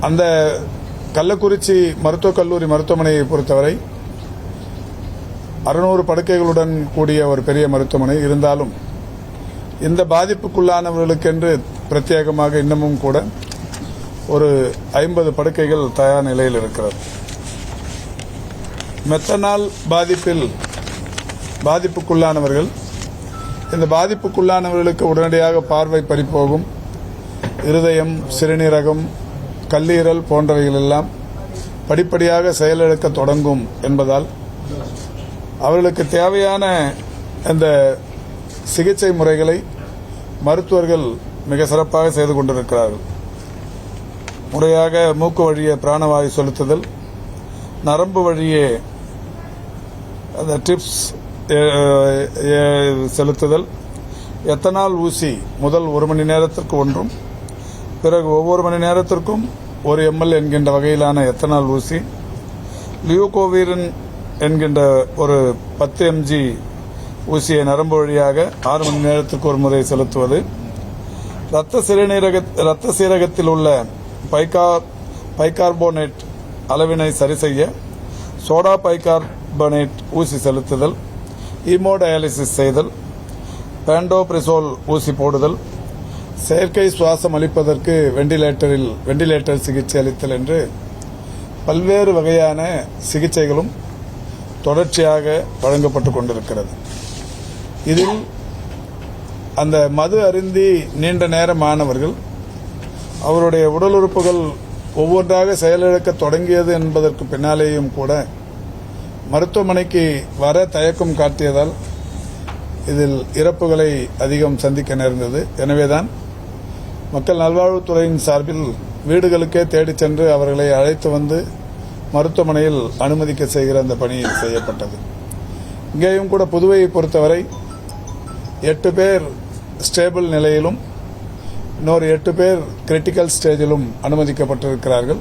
அந்த கள்ளக்குறிச்சி மருத்துவக் கல்லூரி மருத்துவமனையை பொறுத்தவரை 600 படுக்கைகளுடன் கூடிய ஒரு பெரிய மருத்துவமனை இருந்தாலும் இந்த பாதிப்புக்குள்ளானவர்களுக்கென்று பிரத்யேகமாக இன்னமும் கூட ஒரு 50 படுக்கைகள் தயார் நிலையில் இருக்கிறது. மெத்தனால் பாதிப்புக்குள்ளானவர்கள் இந்த பாதிப்புக்குள்ளானவர்களுக்கு உடனடியாக பார்வை பறிபோகும், இருதயம், சிறுநீரகம், கல்லீரல் போன்றவைகள் எல்லாம் படிப்படியாக செயலிழக்க தொடங்கும் என்பதால் அவர்களுக்கு தேவையான இந்த சிகிச்சை முறைகளை மருத்துவர்கள் மிக சிறப்பாக செய்து கொண்டிருக்கிறார்கள். முறையாக மூக்கு வழியே பிராணவாயு செலுத்துதல், நரம்பு வழியே அந்த டிப்ஸ் செலுத்துதல், எத்தனால் ஊசி முதல் 1 மணி நேரத்திற்கு ஒன்றும், பிறகு ஒவ்வொரு மணி நேரத்திற்கும் 1 ml என்கின்ற வகையிலான எத்தனால் ஊசி, லியூகோவீரின் என்கின்ற ஒரு 10 mg ஊசியை நரம்பு வழியாக 6 மணி நேரத்திற்கு ஒரு முறை செலுத்துவது, இரத்த சீரகத்தில் உள்ள பைகார்போனேட் அளவினை சரி செய்ய சோடா பைகார்பனேட் ஊசி செலுத்துதல், ஹீமோடயாலிசிஸ் செய்தல், பேண்டோபிரிசோல் ஊசி போடுதல், செயற்கை சுவாசம் அளிப்பதற்கு வெண்டிலேட்டர் சிகிச்சை அளித்தல் என்று பல்வேறு வகையான சிகிச்சைகளும் தொடர்ச்சியாக வழங்கப்பட்டுக் கொண்டிருக்கிறது. இதில் அந்த மது அருந்தி நீண்ட நேரம் ஆனவர்கள் அவருடைய உடல் உறுப்புகள் ஒவ்வொன்றாக செயலிழக்க தொடங்கியது என்பதற்கு பின்னாலேயும் கூட மருத்துவமனைக்கு வர தயக்கம் காட்டியதால் இதில் இறப்புகளை அதிகம் சந்திக்க நேர்ந்தது. எனவேதான் மக்கள் நல்வாழ்வுத்துறையின் சார்பில் வீடுகளுக்கே தேடிச் சென்று அவர்களை அழைத்து வந்து மருத்துவமனையில் அனுமதிக்க செய்கிற அந்த பணி செய்யப்பட்டது. இங்கேயும் கூட புதுவையை பொறுத்தவரை 8 பேர் ஸ்டேபிள் நிலையிலும் இன்னொரு 8 பேர் கிரிட்டிக்கல் ஸ்டேஜிலும் அனுமதிக்கப்பட்டிருக்கிறார்கள்.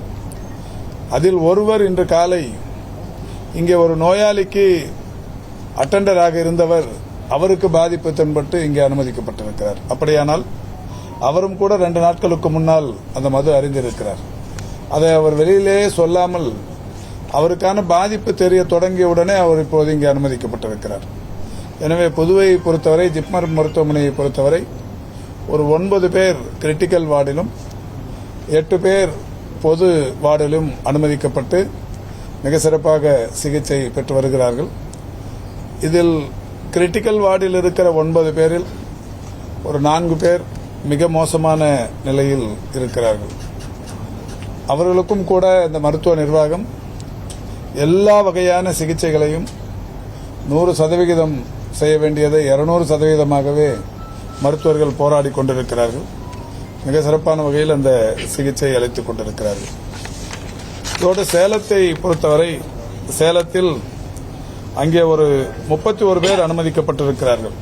அதில் ஒருவர் இன்று காலை இங்கே ஒரு நோயாளிக்கு அட்டெண்டராக இருந்தவர், அவருக்கு பாதிப்பு தென்பட்டு இங்கே அனுமதிக்கப்பட்டிருக்கிறார். அப்படியானால் அவரும் கூட 2 நாட்களுக்கு முன்னால் அந்த மது அறிந்திருக்கிறார். அதை அவர் வெளியிலேயே சொல்லாமல் அவருக்கான பாதிப்பு தெரிய தொடங்கியவுடனே அவர் இப்போது இங்கே அனுமதிக்கப்பட்டிருக்கிறார். எனவே புதுவையை பொறுத்தவரை, ஜிப்மர் மருத்துவமனையை பொறுத்தவரை ஒரு 9 பேர் கிரிட்டிக்கல் வார்டிலும் 8 பேர் பொது வார்டிலும் அனுமதிக்கப்பட்டு மிக சிறப்பாக சிகிச்சை பெற்று வருகிறார்கள். இதில் கிரிட்டிக்கல் வார்டில் இருக்கிற 9 பேரில் ஒரு 4 பேர் மிக மோசமான நிலையில் இருக்கிறார்கள். அவர்களுக்கும் கூட இந்த மருத்துவ நிர்வாகம் எல்லா வகையான சிகிச்சைகளையும் 100% செய்ய வேண்டியதை 200%ஆகவே மருத்துவர்கள் போராடி கொண்டிருக்கிறார்கள். மிக சிறப்பான வகையில் அந்த சிகிச்சை அளித்துக் கொண்டிருக்கிறார்கள். இதோடு சேலத்தை பொறுத்தவரை, சேலத்தில் அங்கே ஒரு 31 பேர் அனுமதிக்கப்பட்டிருக்கிறார்கள்.